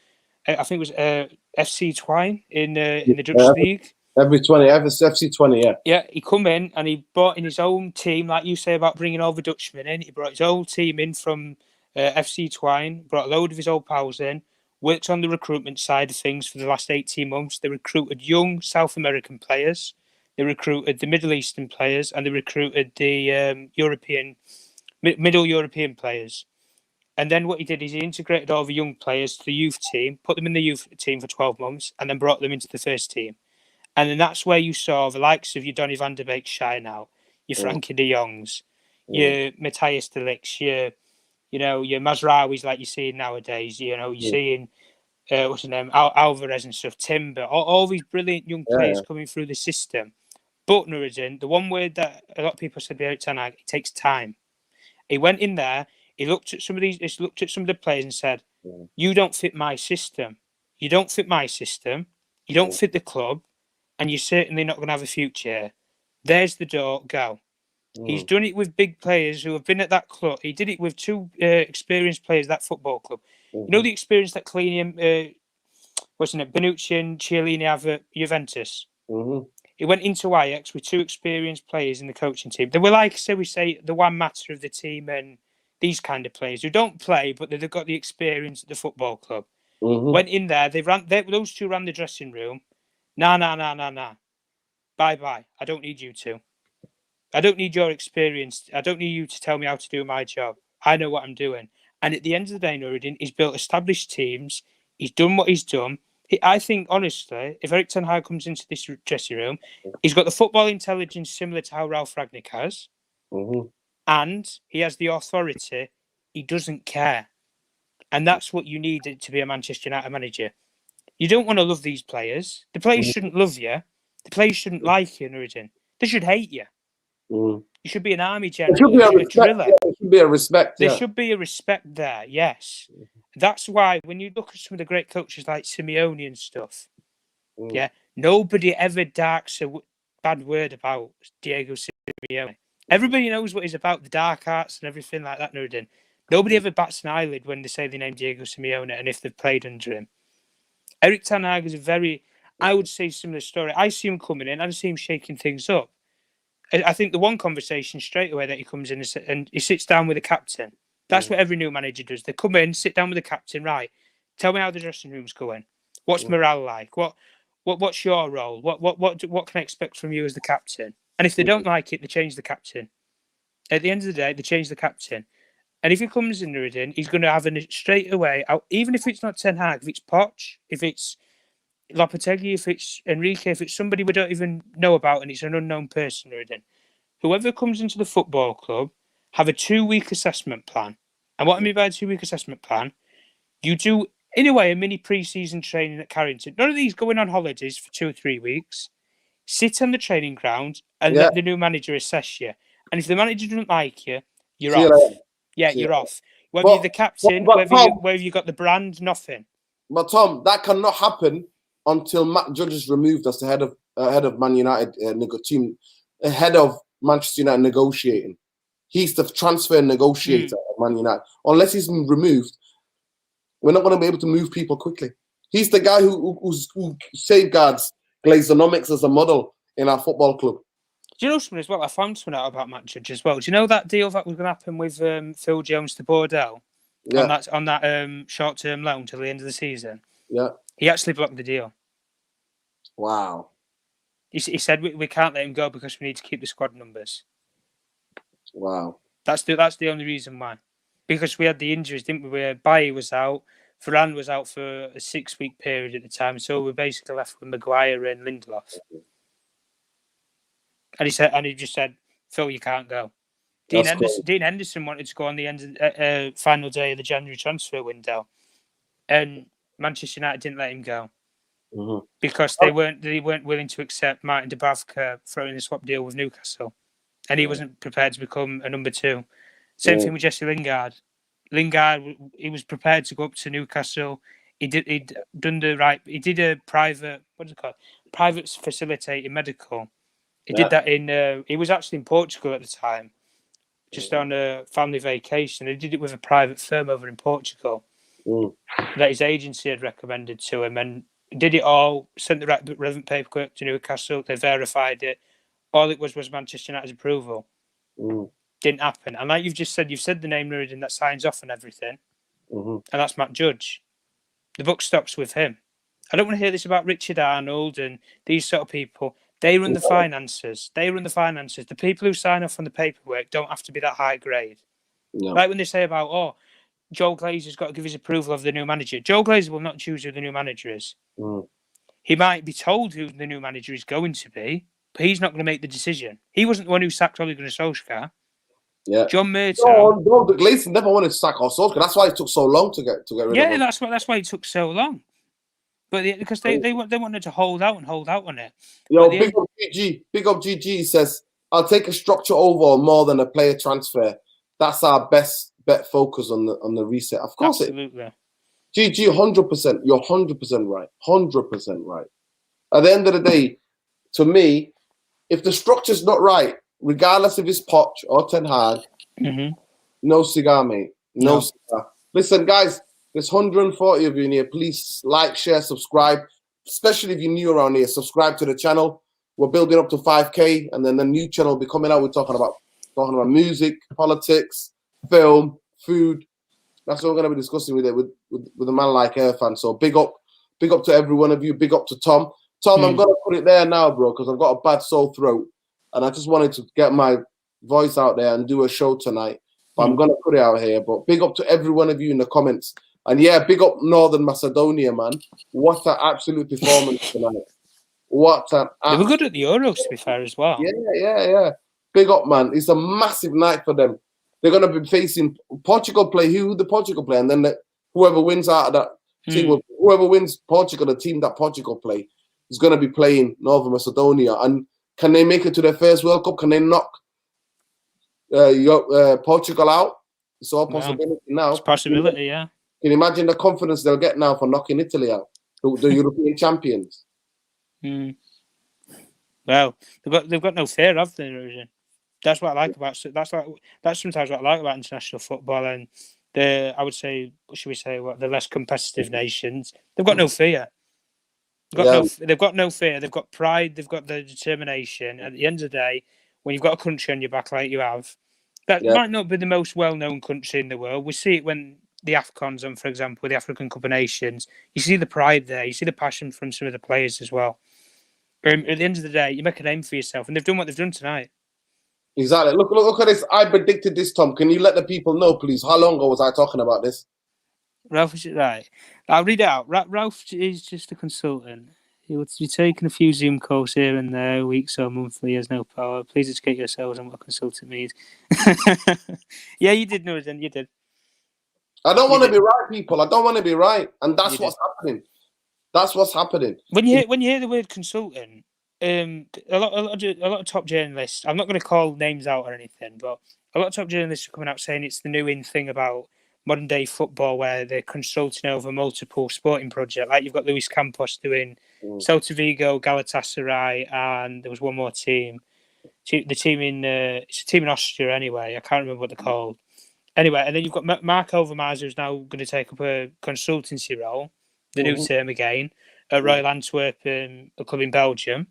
I think it was FC Twine in the Dutch league. FC 20, yeah. Yeah, he come in and he brought in his own team, like you say about bringing all the Dutchmen in. He brought his own team in from FC Twine, brought a load of his old pals in, worked on the recruitment side of things for the last 18 months. They recruited young South American players. They recruited the Middle Eastern players, and they recruited the Middle European players. And then what he did is he integrated all the young players to the youth team, put them in the youth team for 12 months, and then brought them into the first team. And then that's where you saw the likes of your Donny van de Beek shine out, your Frankie de Jongs, your Matthias de Ligt, your you know, your Mazraouis like you're seeing nowadays. You know, you're Mm. seeing what's his name, Alvarez and stuff, Timber, all these brilliant young players coming through the system. But Nuruddin, the one word that a lot of people said about Erik ten Hag, it takes time. He went in there, he looked at some of the players and said, "You don't fit my system. You don't fit my system. You don't fit the club, and you're certainly not going to have a future. There's the door. Go." He's done it with big players who have been at that club. He did it with two experienced players at that football club. You know the experience that wasn't it, Bonucci and Chiellini have at Juventus? He went into Ajax with two experienced players in the coaching team. They were like, we say, the one matter of the team and these kind of players who don't play, but they've got the experience at the football club. Went in there, those two ran the dressing room. Nah. Bye. I don't need you two. I don't need your experience. I don't need you to tell me how to do my job. I know what I'm doing. And at the end of the day, Nuruddin, he's built established teams. He's done what he's done. I think, honestly, if Erik ten Hag comes into this dressing room, he's got the football intelligence similar to how Ralph Rangnick has. And he has the authority. He doesn't care. And that's what you need to be a Manchester United manager. You don't want to love these players. The players shouldn't love you. The players shouldn't like you, Nuruddin. They should hate you. You should be an army general, a driller. There should be a respect. There should be a respect there, yes. That's why when you look at some of the great coaches like Simeone and stuff, nobody ever darks a bad word about Diego Simeone. Everybody knows what he's about, the dark arts and everything like that, Nuruddin. Nobody ever bats an eyelid when they say the name Diego Simeone and if they've played under him. Erik ten Hag is a very, I would say, similar story. I see him coming in, I see him shaking things up. I think the one conversation straight away that he comes in and he sits down with the captain. That's what every new manager does. They come in, sit down with the captain. Right, tell me how the dressing room's going. What's morale like? What's your role? What can I expect from you as the captain? And if they don't like it, they change the captain. At the end of the day, they change the captain. And if he comes in, Nuruddin, he's going to have a straight away. Even if it's not Ten Hag, if it's Poch, if it's Lopetegui, if it's Enrique, if it's somebody we don't even know about and it's an unknown person, Nuruddin, whoever comes into the football club, have a 2-week assessment plan. And what I mean by a 2-week assessment plan, you do, in a way, a mini pre-season training at Carrington. None of these going on holidays for 2 or 3 weeks. Sit on the training ground and let the new manager assess you. And if the manager doesn't like you, you're off. You're off. Whether you're the captain, whether you got the brand, nothing. But Tom, that cannot happen until Matt Judge is removed as the head of Man United team, head of Manchester United negotiating. He's the transfer negotiator at Man United. Unless he's been removed, we're not going to be able to move people quickly. He's the guy who safeguards Glazonomics as a model in our football club. Do you know something as well? I found something out about Matt Judge as well. Do you know that deal that was going to happen with Phil Jones to Bordeaux on that short-term loan till the end of the season? Yeah. He actually blocked the deal. Wow. He said we can't let him go because we need to keep the squad numbers. Wow. That's the only reason why. Because we had the injuries, didn't we? Bailly was out. Varane was out for a 6-week period at the time, so we're basically left with Maguire and Lindelof. And he just said, "Phil, you can't go." Dean Henderson wanted to go on the end of final day of the January transfer window, and Manchester United didn't let him go because they weren't willing to accept Martin Dubravka throwing a swap deal with Newcastle, and he wasn't prepared to become a number 2. Same thing with Jesse Lingard. Lingard, he was prepared to go up to Newcastle. He did a private, what's it called? Private facilitated medical. He did that he was actually in Portugal at the time, just on a family vacation. He did it with a private firm over in Portugal that his agency had recommended to him, and did it all, sent the relevant paperwork to Newcastle. They verified it. All it was Manchester United's approval. Didn't happen. And like you've just said, you've said the name Nuruddin that signs off on everything, and that's Matt Judge. The buck stops with him. I don't want to hear this about Richard Arnold and these sort of people. They run the finances. The people who sign off on the paperwork don't have to be that high grade. No. Like when they say about, Joe Glazer's got to give his approval of the new manager. Joe Glazer will not choose who the new manager is. He might be told who the new manager is going to be, but he's not going to make the decision. He wasn't the one who sacked Ole Gunnar Solskjaer. Yeah. John Murtough. No, the Glazers never wanted to sack our Solskjaer. That's why it took so long to get rid of him. That's why it took so long. But because they wanted to hold out on it. Yo, big up GG. Big up GG. He says, I'll take a structure over more than a player transfer. That's our best bet focus on the reset. Of course Absolutely. GG, 100%. You're 100% right. 100% right. At the end of the day, to me, if the structure's not right, regardless if it's Poch or Ten Hag, no cigar, mate. No cigar. Listen, guys, there's 140 of you in here. Please like, share, subscribe. Especially if you're new around here, subscribe to the channel. We're building up to 5K, and then the new channel will be coming out. We're talking about music, politics, film, food. That's what we're going to be discussing with a man like Irfan. So big up to every one of you. Big up to Tom. Tom, I'm going to put it there now, bro, because I've got a bad sore throat, and I just wanted to get my voice out there and do a show tonight. But I'm going to put it out here. But big up to every one of you in the comments. And yeah, big up Northern Macedonia, man. What an absolute performance tonight. They were good at the Euros, to be fair, as well. Yeah. Big up, man. It's a massive night for them. They're going to be facing Portugal play. Who the Portugal play? And then whoever wins out of that team, whoever wins Portugal, the team that Portugal play, is going to be playing Northern Macedonia. And can they make it to their first World Cup? Can they knock Portugal out? It's all possibility now. It's a possibility, yeah. Can you imagine the confidence they'll get now for knocking Italy out, the European champions? Well, they've got no fear of the. That's what I like about that's sometimes what I like about international football and the the less competitive nations. They've got no fear. They've got no fear. They've got pride. They've got the determination. At the end of the day, when you've got a country on your back like you have, that might not be the most well-known country in the world. We see it when the AFCON's on, for example, the African Cup of Nations. You see the pride there. You see the passion from some of the players as well. At the end of the day, you make a name for yourself, and they've done what they've done tonight. Exactly. Look at this. I predicted this, Tom. Can you let the people know, please? How long ago was I talking about this? Ralph, is it right? I'll read it out. Ralph is just a consultant. He would be taking a few Zoom calls here and there, weeks or monthly. He has no power. Please educate yourselves on what a consultant means. Yeah, you did know it, then. You did. I don't want to be right, people. I don't want to be right, and that's what's happening. That's what's happening. When you hear the word consultant, a lot of top journalists. I'm not going to call names out or anything, but a lot of top journalists are coming out saying it's the new in thing about modern day football, where they're consulting over multiple sporting projects. Like you've got Luis Campos doing Celta Vigo, Galatasaray, and there was one more team. The team it's a team in Austria anyway. I can't remember what they're called. Anyway, and then you've got Mark Overmars, who's now going to take up a consultancy role, the new term again, at Royal Antwerp, a club in Belgium.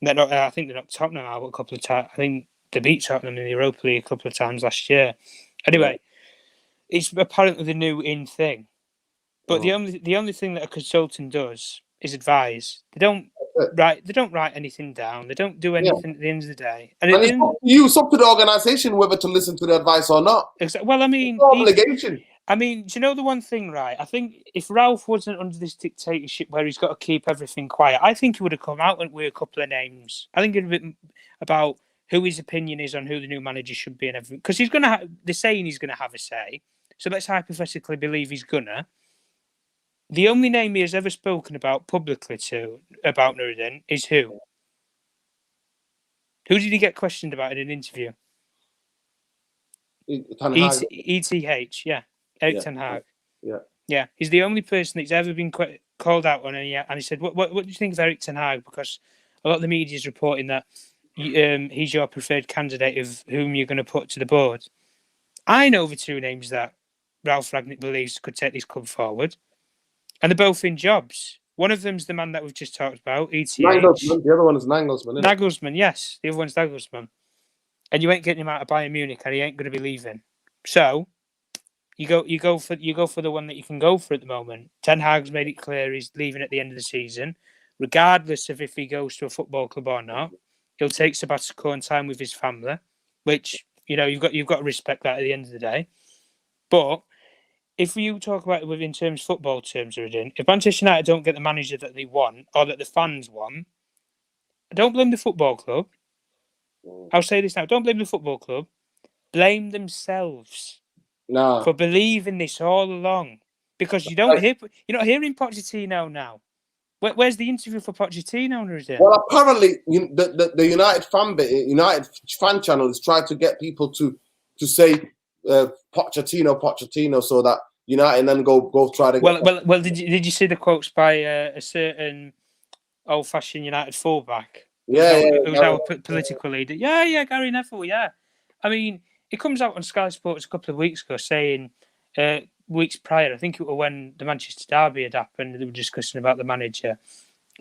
They're not, I think they're not top now a couple of times. I think they beat Tottenham in the Europa League a couple of times last year. Anyway, it's apparently the new in thing. But the only thing that a consultant does is advise. They don't write anything down. They don't do anything at the end of the day. And it's up to the organisation whether to listen to the advice or not. Well, I mean, it's obligation. I mean, do you know the one thing, right? I think if Ralph wasn't under this dictatorship where he's got to keep everything quiet, I think he would have come out with a couple of names. I think it'd have been about who his opinion is on who the new manager should be and everything. Because he's going to they're saying he's going to have a say. So let's hypothetically believe he's gonna. The only name he has ever spoken about publicly about Nuruddin is who? Who did he get questioned about in an interview? ETH, yeah. Erik Ten Hag. Yeah. He's the only person that's ever been called out on it. And he said, what do you think of Erik Ten Hag? Because a lot of the media is reporting that he's your preferred candidate of whom you're going to put to the board. I know the two names that Ralph Rangnick believes could take this club forward. And they're both in jobs. One of them's the man that we've just talked about, ETH. Nagelsmann. The other one is Nagelsmann, isn't it? Nagelsmann, yes. The other one's Nagelsmann. And you ain't getting him out of Bayern Munich, and he ain't going to be leaving. So you go for the one that you can go for at the moment. Ten Hag's made it clear he's leaving at the end of the season, regardless of if he goes to a football club or not. He'll take sabbatical and time with his family, which you've got to respect that at the end of the day. But if you talk about it in terms football terms, if Manchester United don't get the manager that they want or that the fans want, don't blame the football club. I'll say this now: don't blame the football club. blame themselves Nah. for believing this all along, because you're not hearing Pochettino now. Where's the interview for Pochettino, Nuruddin? Well, apparently, the United fan channel is trying to get people to say Pochettino, so that United then go try to get. Well. Did you see the quotes by a certain old-fashioned United fullback? It was our political leader. Yeah, Gary Neville. Yeah, I mean, it comes out on Sky Sports a couple of weeks ago saying. Weeks prior, I think it was when the Manchester derby had happened, they were discussing about the manager,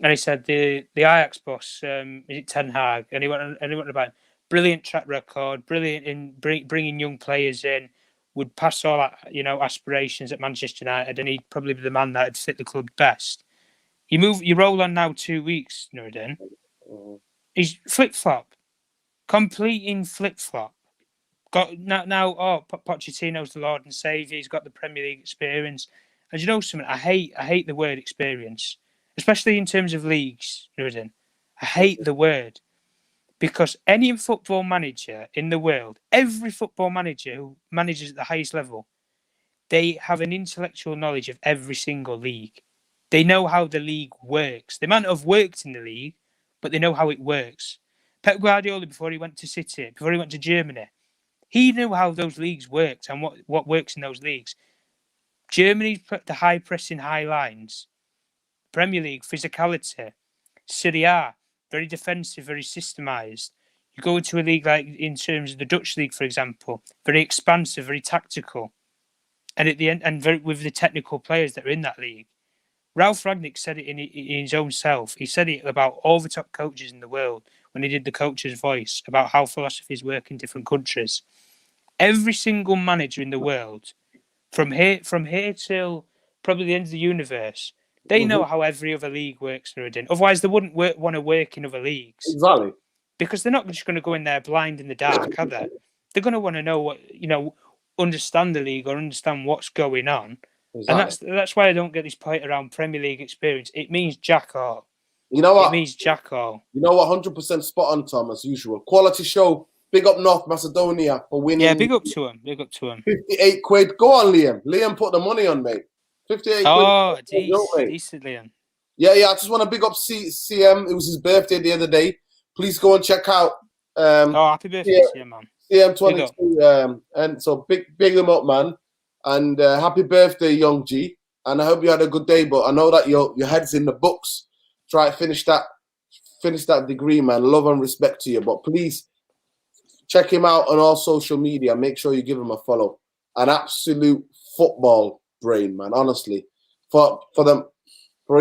and he said the Ajax boss, is it Ten Hag, and he went about brilliant track record, brilliant in bringing young players in, would pass all aspirations at Manchester United, and he'd probably be the man that would fit the club best. You roll on now 2 weeks, Nuruddin. He's flip flop, completing flip flop. Pochettino's the Lord and Saviour. He's got the Premier League experience. And you know something? I hate the word experience, especially in terms of leagues, Nuruddin. I hate the word, because any football manager in the world, every football manager who manages at the highest level, they have an intellectual knowledge of every single league. They know how the league works. They might not have worked in the league, but they know how it works. Pep Guardiola, before he went to City, before he went to Germany, he knew how those leagues worked and what works in those leagues. Germany put the high pressing, high lines. Premier League, physicality. Serie A, very defensive, very systemised. You go into a league like in terms of the Dutch league, for example, very expansive, very tactical. And at the end, with the technical players that are in that league. Ralph Rangnick said it in his own self. He said it about all the top coaches in the world when he did the coach's voice about how philosophies work in different countries. Every single manager in the world, from here till probably the end of the universe, they know how every other league works, Nuruddin. Otherwise, they wouldn't want to work in other leagues. Exactly. Because they're not just going to go in there blind in the dark, are they? They're going to want to know understand the league or understand what's going on. Exactly. And that's why I don't get this point around Premier League experience. It means jack all. You know what? It means jack all. You know what? 100% spot on, Tom, as usual. Quality show. Big up North Macedonia for winning. Yeah, big up to him. 58 quid. Go on, Liam. Liam put the money on, mate. 58 quid. Oh, decent, Liam. Yeah. I just want to big up CM. It was his birthday the other day. Please go and check out. Happy birthday, CM, man. CM22. And so big him up, man. And happy birthday, young G. And I hope you had a good day. But I know that your head's in the books. Try to finish that degree, man. Love and respect to you. But please check him out on all social media. Make sure you give him a follow. An absolute football brain, man. Honestly, for a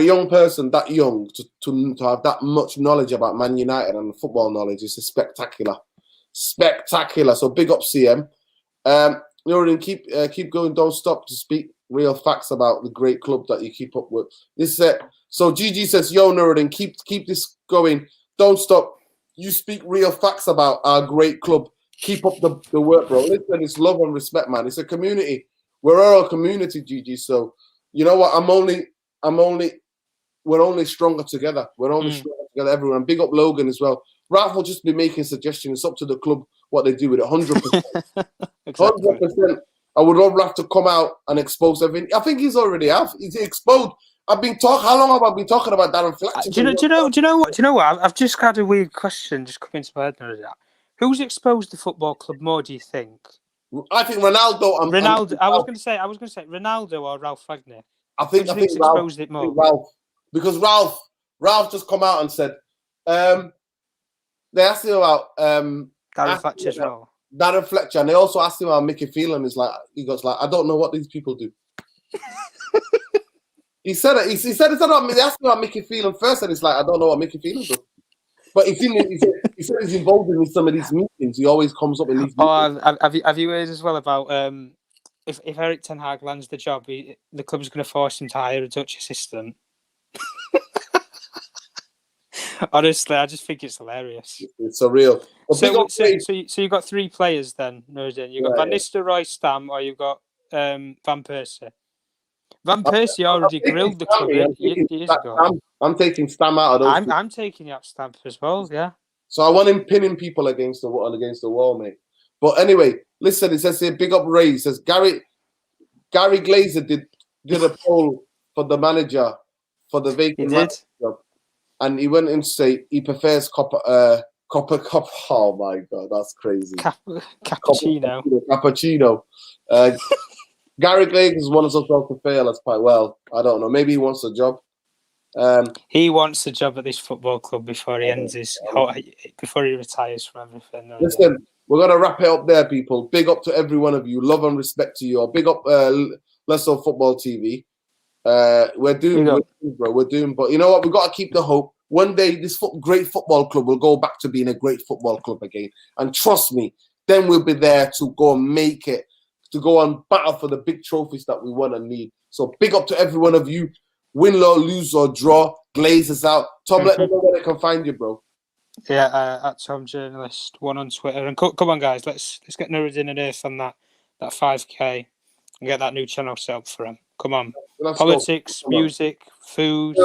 young person that young to have that much knowledge about Man United and football knowledge is spectacular. So big up CM. Nuruddin, keep going. Don't stop to speak real facts about the great club that you keep up with. This is it. So GG says, yo, Nuruddin, keep this going. Don't stop. You speak real facts about our great club. Keep up the work, bro. Listen, it's love and respect, man. It's a community. We're all a community, GG. So you know what? We're only stronger together. We're only stronger together, everyone. Big up Logan as well. Ralph will just be making suggestions. It's up to the club what they do with it. 100%. Exactly. 100%. I would love Ralph to come out and expose everything. I think he's already have. He's exposed. How long have I been talking about Darren Fletcher? Do you know what? I've just had a weird question just come into my head now. Who's exposed the football club more, do you think? I think Ronaldo. I was going to say Ronaldo or Ralph Rangnick. I think exposed it more. Ralph, because Ralph just come out and said, they asked him about Darren Fletcher's role. Darren Fletcher, and they also asked him how Mickey Phelan is like. He goes like, I don't know what these people do. He said it. He said it's not. They asked him about Mickey Phelan first, and it's like, I don't know what Mickey Phelan does. But he said he's involved in some of these meetings. He always comes up in these meetings. Oh, have you heard as well about if Erik Ten Hag lands the job, the club's going to force him to hire a Dutch assistant? Honestly, I just think it's hilarious. It's surreal. So you got three players then, Nuruddin. You got Van Nistelrooy, Stam, or you got Van Persie. Van Persie already grilled the club years ago. I'm taking Stam out of those. I'm taking out Stam as well. Yeah. So I want him pinning people against the wall, mate. But anyway, Listen, it says here, big up Ray. It says Gary Glazer did a poll for the manager for the vacant He did. manager job, and he went in to say he prefers copper. Oh my god, that's crazy. Cappuccino. Cappuccino. Gary Glazer wants us all to fail. That's quite well. I don't know. Maybe he wants a job. He wants a job at this football club before he before he retires from everything. Listen, we're gonna wrap it up there, people. Big up to every one of you. Love and respect to you. Or big up, Let's Go Football TV. We're doomed, bro. We're doomed. But you know what? We've got to keep the hope. One day, this great football club will go back to being a great football club again. And trust me, then we'll be there to go and make it, to go and battle for the big trophies that we want and need. So big up to every one of you. Win, lose, or draw. Glazers out. Tom, let me know where they can find you, bro. Yeah, at Tom Journalist 1 on Twitter. And come on, guys, let's get Nuruddin and Earth on that 5K and get that new channel set up for him. Come on. Politics, music, food,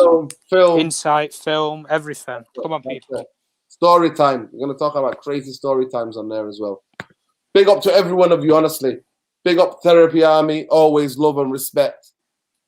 film, insight, film, everything. Come on, people. Story time. We're going to talk about crazy story times on there as well. Big up to every one of you, honestly. Big up Therapy Army. Always love and respect.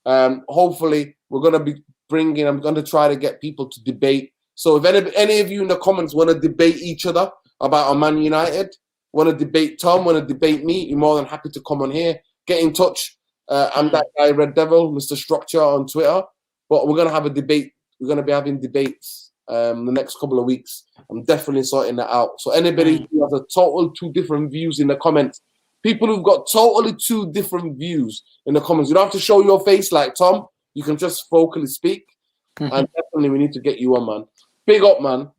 Hopefully, we're going to be I'm going to try to get people to debate. So if any of you in the comments want to debate each other about a Man United, want to debate Tom, want to debate me, you're more than happy to come on here. Get in touch. I'm that guy, Red Devil, Mr. Structure on Twitter. But we're going to have a debate. We're going to be having debates the next couple of weeks. I'm definitely sorting that out. So anybody who has a total 2 different views in the comments, people who've got totally 2 different views in the comments, you don't have to show your face like Tom. You can just vocally speak. And definitely we need to get you on, man. Big up, man.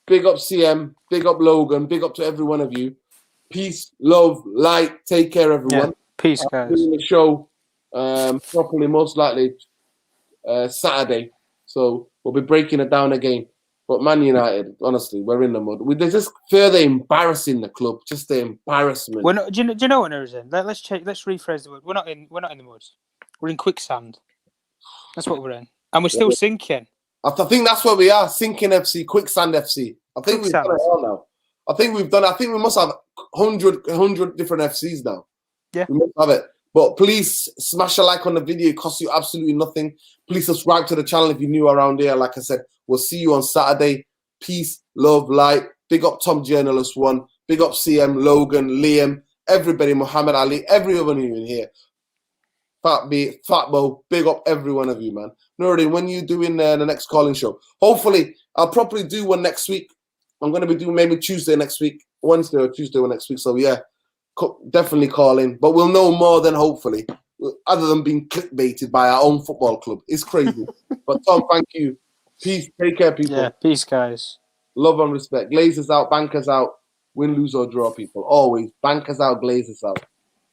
Big up CM. Big up Logan. Big up to every one of you. Peace, love, light. Take care, everyone. Yeah. Peace, guys. Doing the show properly, most likely Saturday. So we'll be breaking it down again. But Man United, honestly, we're in the mud. They're just further embarrassing the club. Just the embarrassment. We're not, do you know what there is in? Let's rephrase the word. We're not in the mud. We're in quicksand. That's what we're in. And we're still sinking. I think that's where we are. Sinking FC, quicksand FC. I think we've done it all now. I think we must have 100 different FCs now. Yeah. We must have it. But please smash a like on the video. It costs you absolutely nothing. Please subscribe to the channel if you're new around here. Like I said, we'll see you on Saturday. Peace, love, light. Big up Tom Journalist 1. Big up CM, Logan, Liam, everybody, Muhammad Ali, everyone in here. Fat B, Fat Bo, big up every one of you, man. Nuruddin, when you doing the next calling show? Hopefully, I'll probably do one next week. I'm going to be doing maybe Tuesday next week, Wednesday or Tuesday or next week. So, yeah, definitely call in. But we'll know more than hopefully, other than being clickbaited by our own football club. It's crazy. But, Tom, thank you. Peace. Take care, people. Yeah, peace, guys. Love and respect. Glazers out, bankers out. Win, lose, or draw, people. Always. Bankers out, Glazers out.